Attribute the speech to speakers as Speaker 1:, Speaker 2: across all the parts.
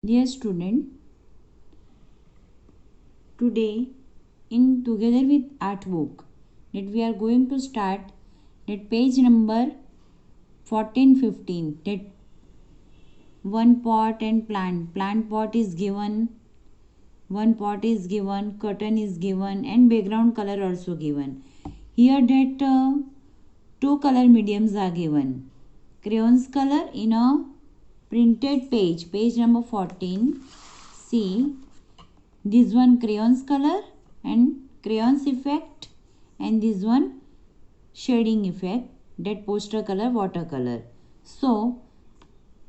Speaker 1: Dear student, today in Together with Art book that we are going to start that page number 14-15, that one pot and plant pot is given, one pot is given, curtain is given, and background color also given. Here that two color mediums are given. Crayons color in a printed page number 14. See, this one crayons color and crayons effect, and this one shading effect, that poster color watercolor. So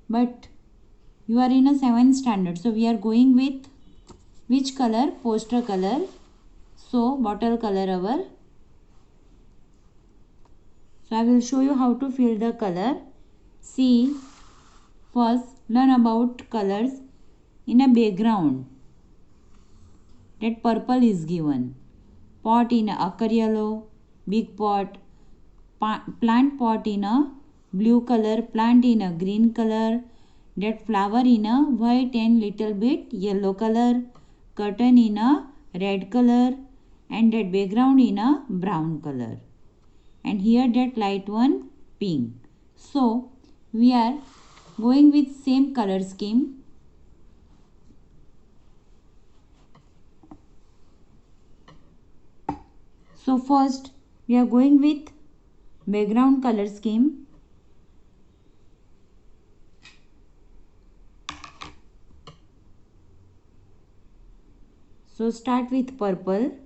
Speaker 1: but you are in a 7th standard, so we are going with which color? Poster color. So bottle color our. So I will show you how to fill the color. See, first learn about colors. In a background, that purple is given. Pot in a ochre yellow, big pot. Plant pot in a blue color, plant in a green color, that flower in a white and little bit yellow color, curtain in a red color, and that background in a brown color, and here that light one pink. So we are going with same color scheme. So first we are going with background color scheme. So start with purple.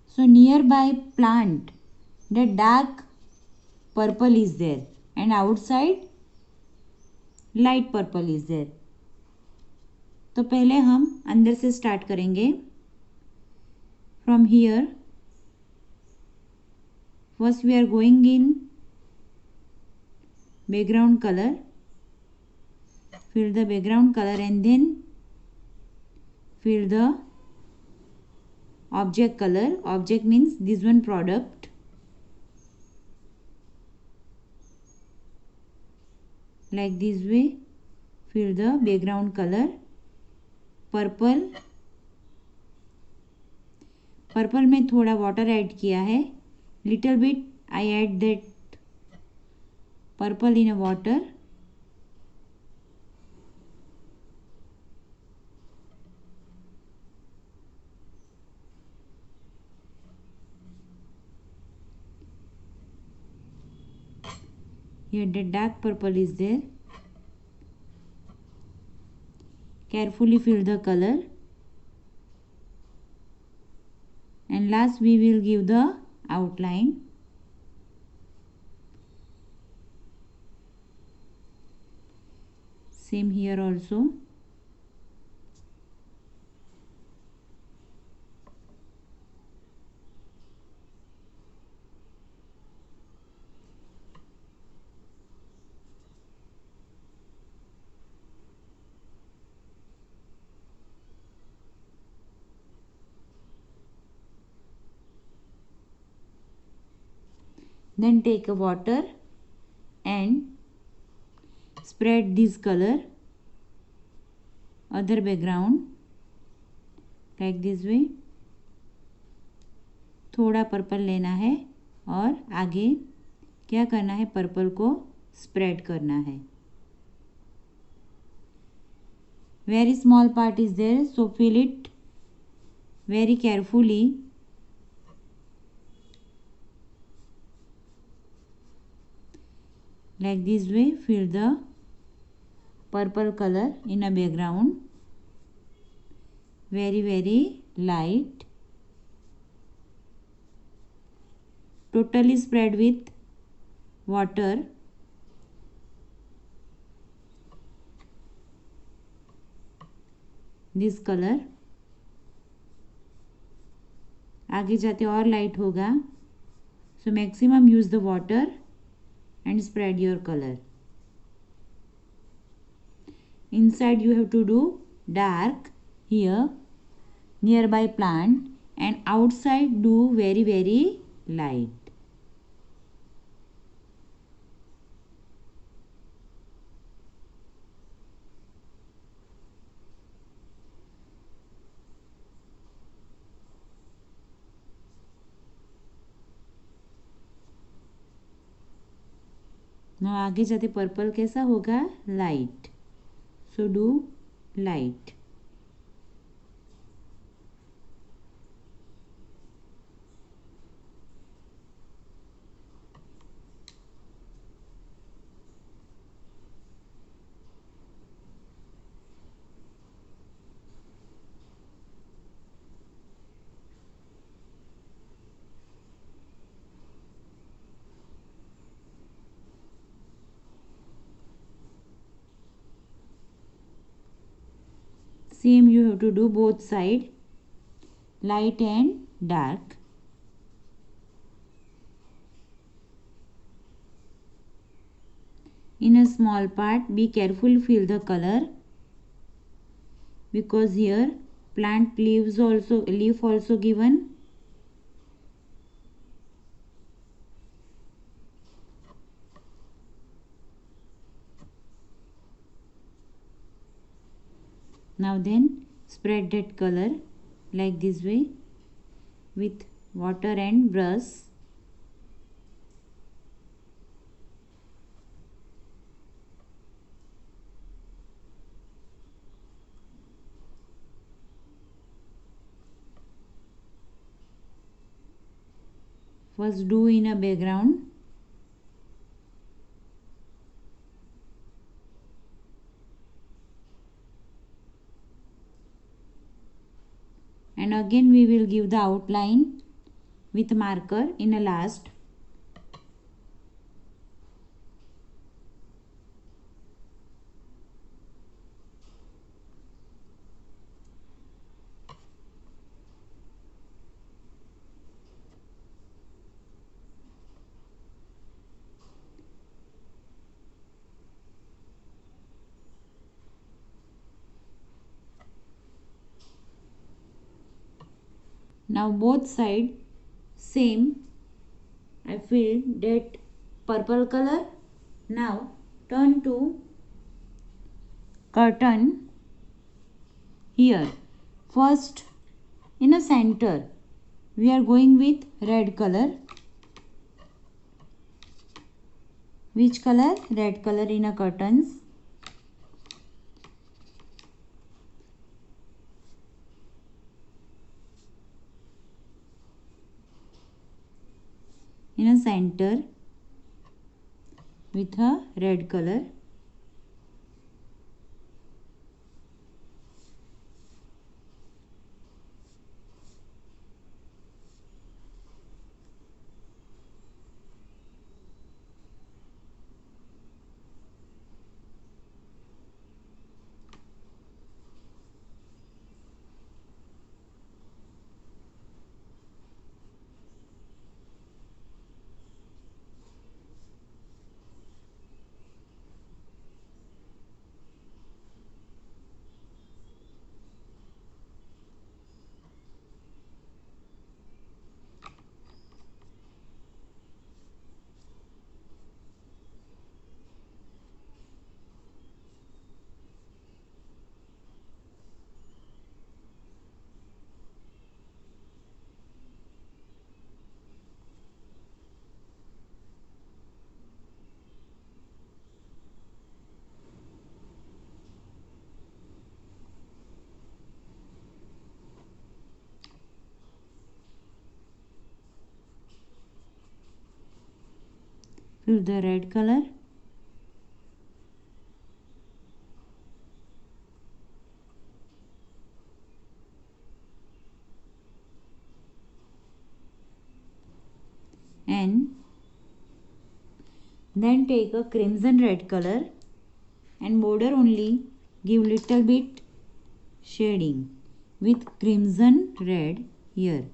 Speaker 1: So nearby plant, the dark purple is there, and outside light purple is there. तो पहले हम अंदर से start करेंगे. From here, first we are going in background color. Fill the background color and then fill the object color. Object means this one product. Like this way, fill the background color. Purple. Purple में थोड़ा water add किया है. Little bit I add that purple in a water. Here the dark purple is there. Carefully fill the color. And last we will give the outline. Same here also. Then take a water and spread this color other background like this way. थोड़ा purple लेना है और आगे क्या करना है, purple को spread करना है. Very small part is there, so fill it very carefully. Like this way, fill the purple color in a background. Very light. Totally spread with water. This color. आगे जाते और लाइट होगा. So maximum use the water and spread your color. Inside you have to do dark here nearby plant, and outside do very light. ना आगे जाते purple कैसा होगा, light, so do light. Same you have to do both side, light and dark. In a small part, be careful, fill the color, because here plant leaf also given. Now then spread that color like this way with water and brush. First do in a background. And again we will give the outline with marker in a last. Now both side same, I filled that purple color. Now turn to curtain. Here first in a center we are going with red color. Which color? Red color in a curtains. In a center with a red color. Fill the red color. And then take a crimson red color and border only give little bit shading with crimson red here.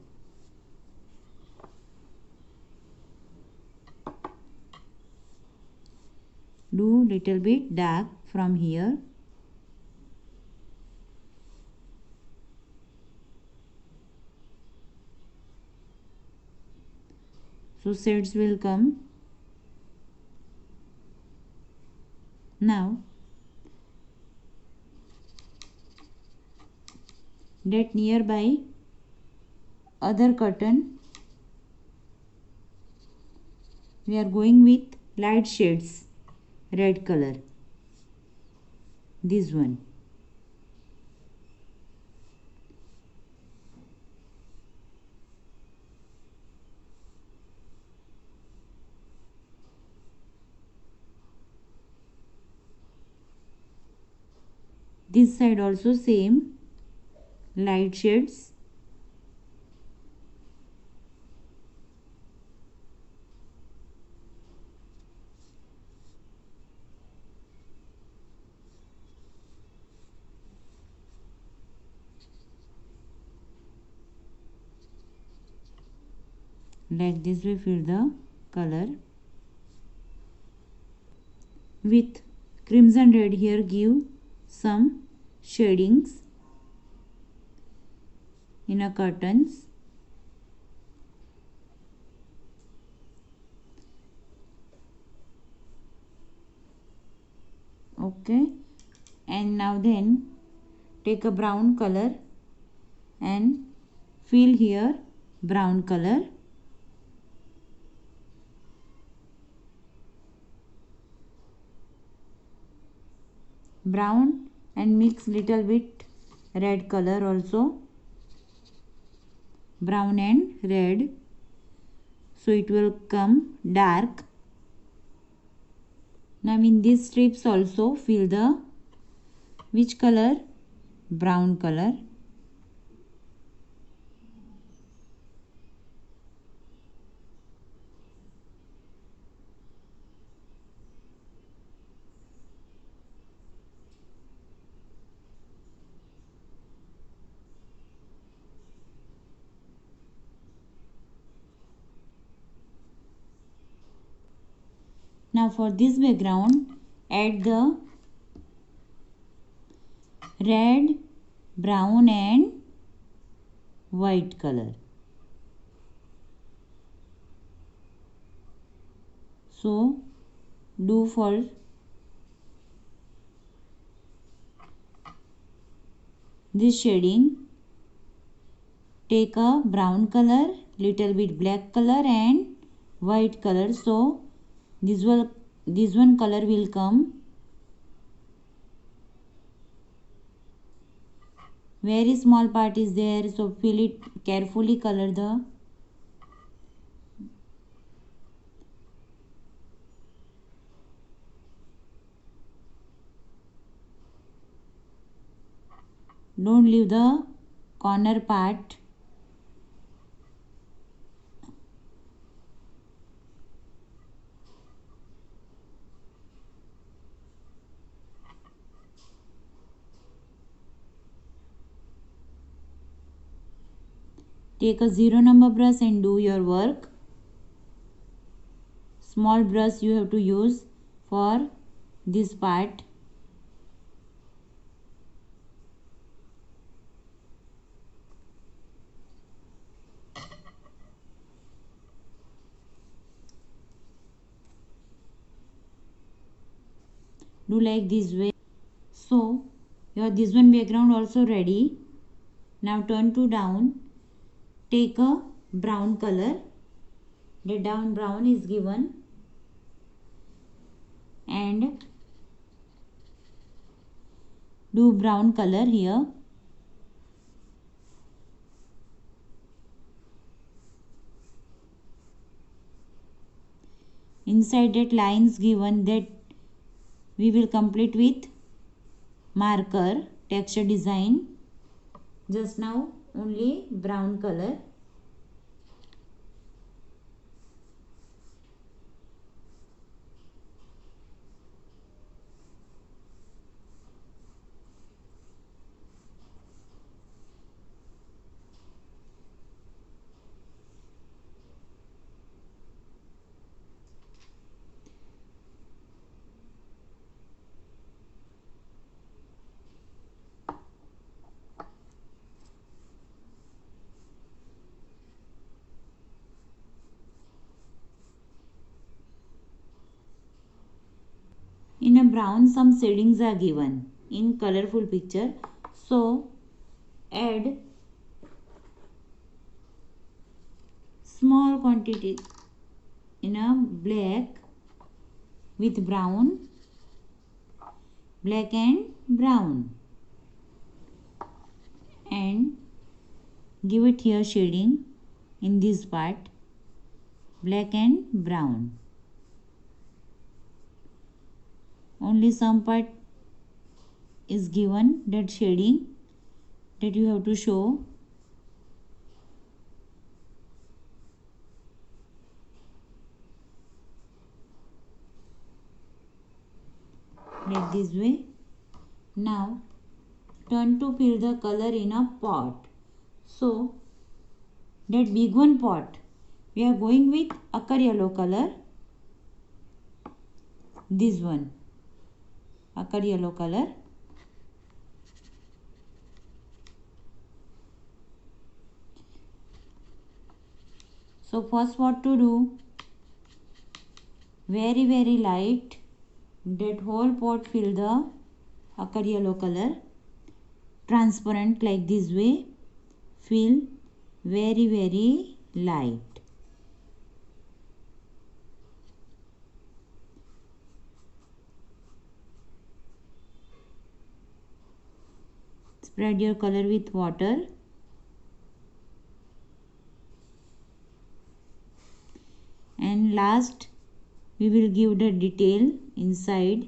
Speaker 1: Do little bit dark from here. So shades will come. Now that nearby other curtain we are going with light shades. red color, this one. This side also same, light shades. Like this we fill the color. With crimson red here give some shadings in a curtains. Okay, and now then take a brown color and fill here brown color. Brown and mix little bit red color also, brown and red, so it will come dark. Now in these strips also fill the which color? Brown color. Now for this background add the red, brown and white color. So do for this shading, take a brown color, little bit black color and white color, so this one color will come. Very small part is there, so fill it carefully, color the don't leave the corner part. Take a 0 number brush and do your work. Small brush you have to use for this part. Do like this way. So your this one background also ready. Now turn to down. Take a brown color. The down brown is given and do brown color here. Inside that lines given, that we will complete with marker texture design. Just now only brown color. In a brown some shadings are given in colorful picture, so add small quantity in a black with brown black and brown, and give it here shading in this part, black and brown. Only some part is given that shading that you have to show. Like this way. Now turn to fill the color in a pot. So that big one pot, we are going with ochre yellow color. This one, ochre yellow color. So first what to do, very light, that whole pot fill the ochre yellow color, transparent like this way, fill very light. Spread your color with water. And last we will give the detail inside.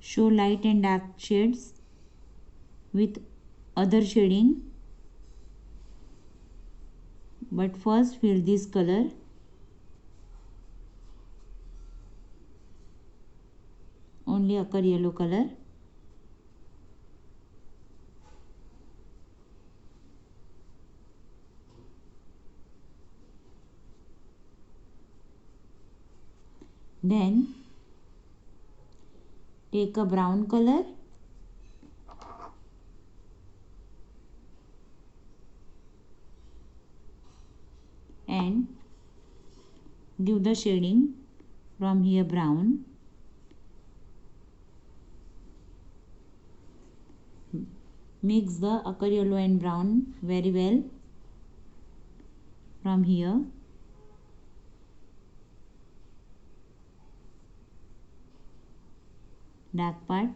Speaker 1: Show light and dark shades with other shading, but first fill this color. Only ochre yellow color. Then take a brown color and give the shading from here brown. Mix the ochre yellow and brown very well from here. Dark part.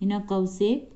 Speaker 1: In a curve shape.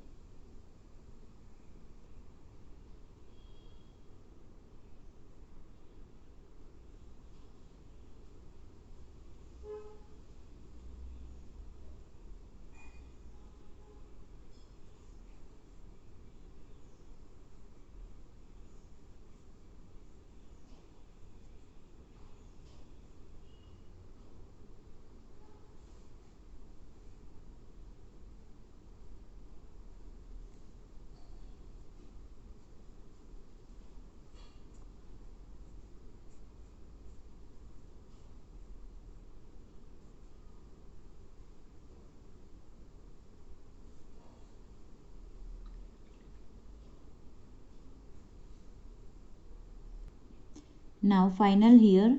Speaker 1: Now final here,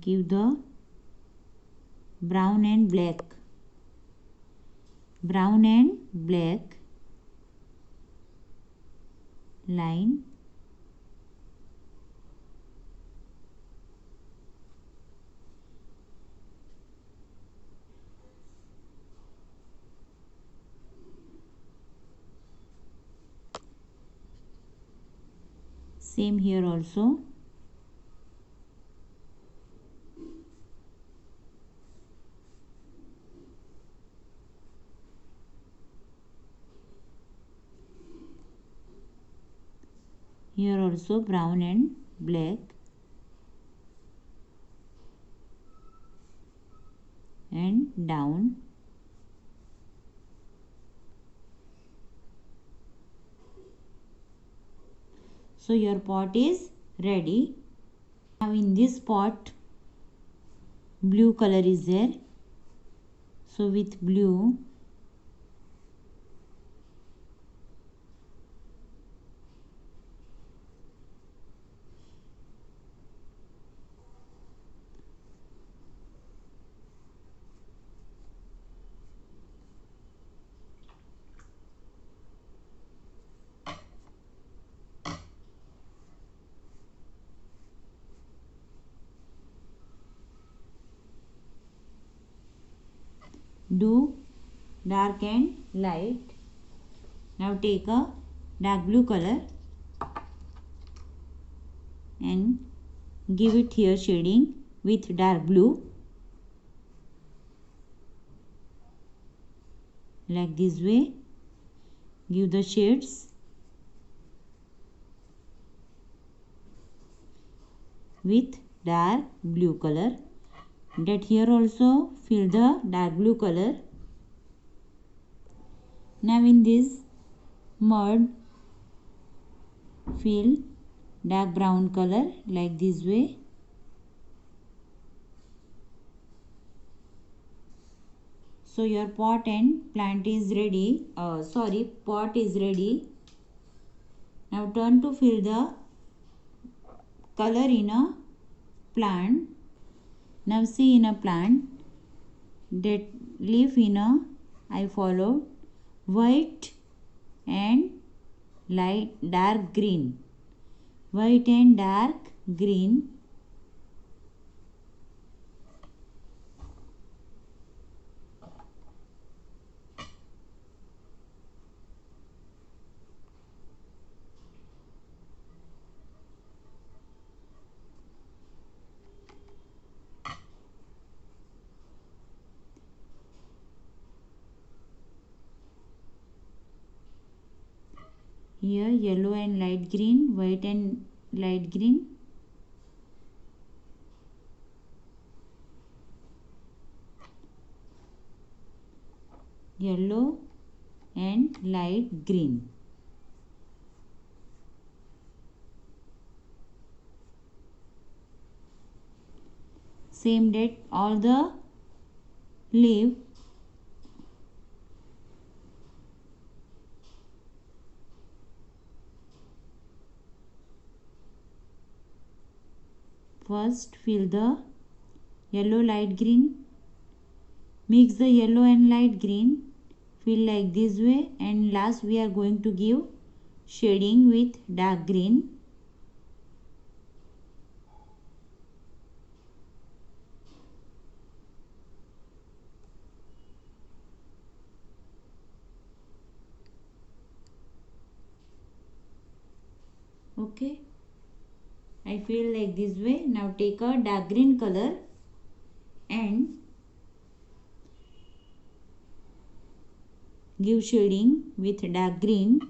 Speaker 1: give the brown and black line. Same here also. Here also brown and black, and down. So your pot is ready. Now in this pot blue color is there. So with blue do dark and light. Now take a dark blue color and give it here shading with dark blue, like this way. Give the shades with dark blue color. That here also fill the dark blue color. Now in this mud fill dark brown color, like this way. So your pot and plant is ready. Pot is ready. Now turn to fill the color in a plant. Now see in a plant that leaf in a I followed white and light dark green. White and dark green. Here yellow and light green, white and light green. Yellow and light green. Same that all the leaf first fill the yellow light green, mix the yellow and light green, fill like this way, and last we are going to give shading with dark green. Okay, I feel like this way. Now take a dark green color and give shading with dark green.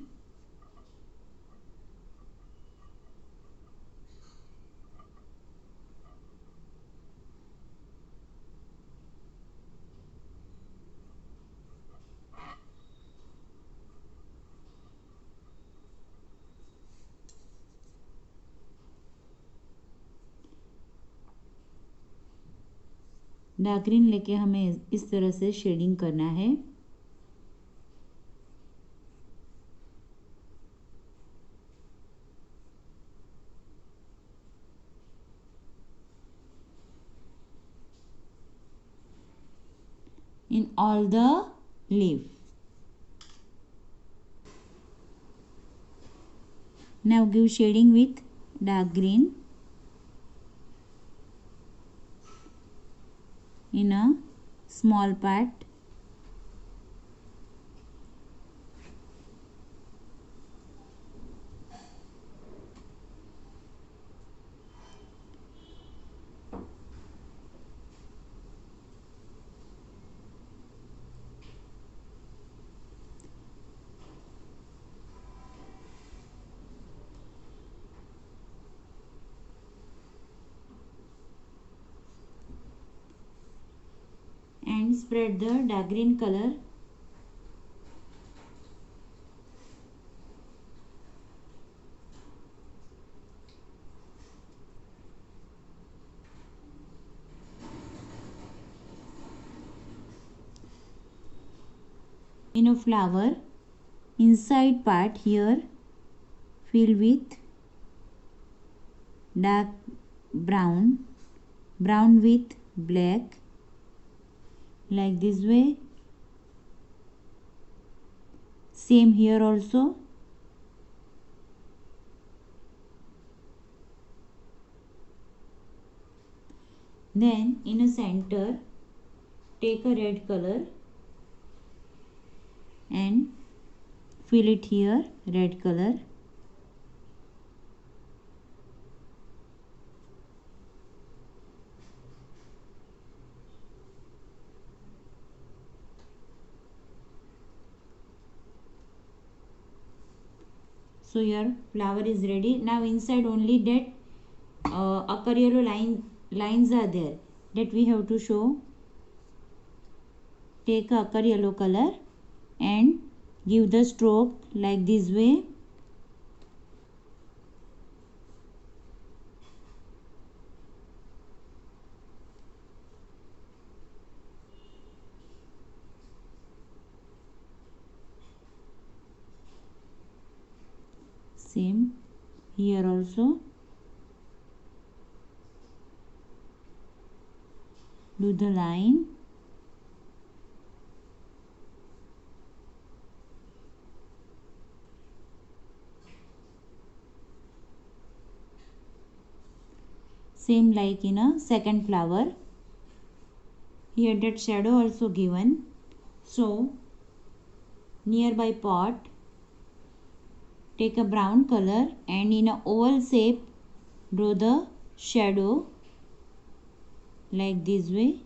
Speaker 1: Dark green लेके हमें इस तरह से shading करना है. In all the leaf. Now give shading with dark green in a small part. And spread the dark green color in a flower. Inside part here fill with dark brown, brown with black, like this way. Same here also. Then in a center take a red color and fill it here red color. So your flower is ready. Now inside only that ochre yellow lines are there, that we have to show. Take a ochre yellow color and give the stroke like this way. Same here also. Do the line. Same like in a second flower. Here that shadow also given. So nearby pot, take a brown color and in a oval shape draw the shadow like this way.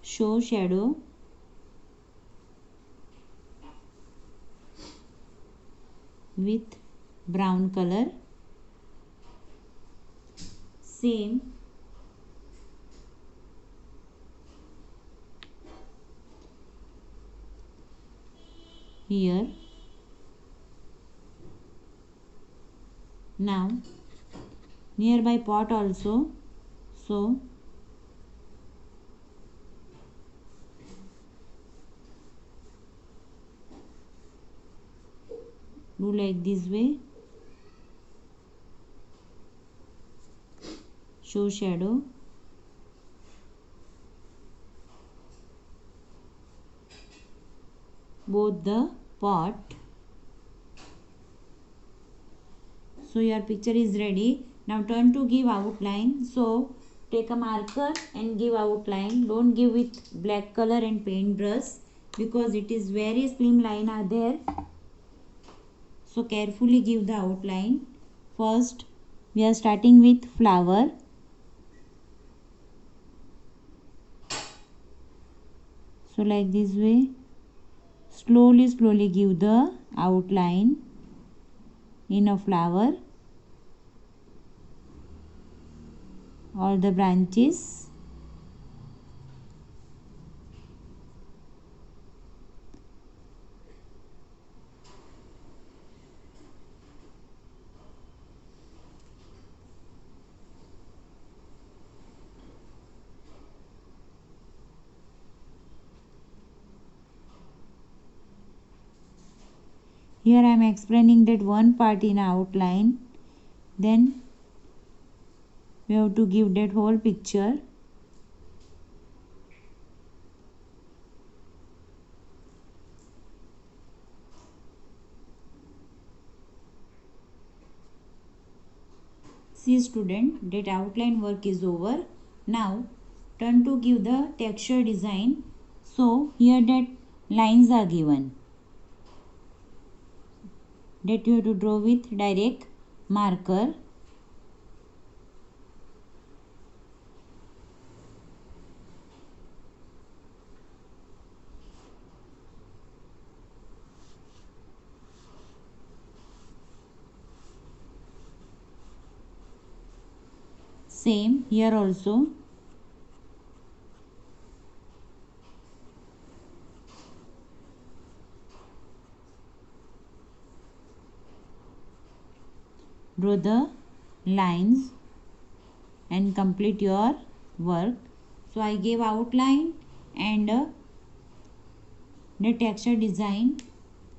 Speaker 1: Show shadow. With brown color. Same here. Now nearby pot also, so do like this way. Show shadow. Both the pot. So your picture is ready. Now turn to give outline. So take a marker and give outline. Don't give with black color and paintbrush because it is very slim line are there. So carefully give the outline. First we are starting with flower. So like this way. Slowly give the outline in a flower or the branches. Here I am explaining that one part in outline, then we have to give that whole picture. See student, that outline work is over. Now turn to give the texture design. So here that lines are given, that you have to draw with direct marker. Same here also. Draw the lines and complete your work. So I gave outline and the texture design.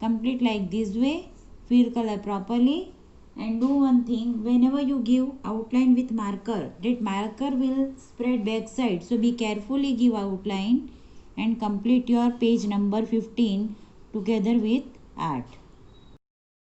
Speaker 1: Complete like this way. Fill color properly. And do one thing, whenever you give outline with marker, that marker will spread back side. So be carefully give outline and complete your page number 15 together with art.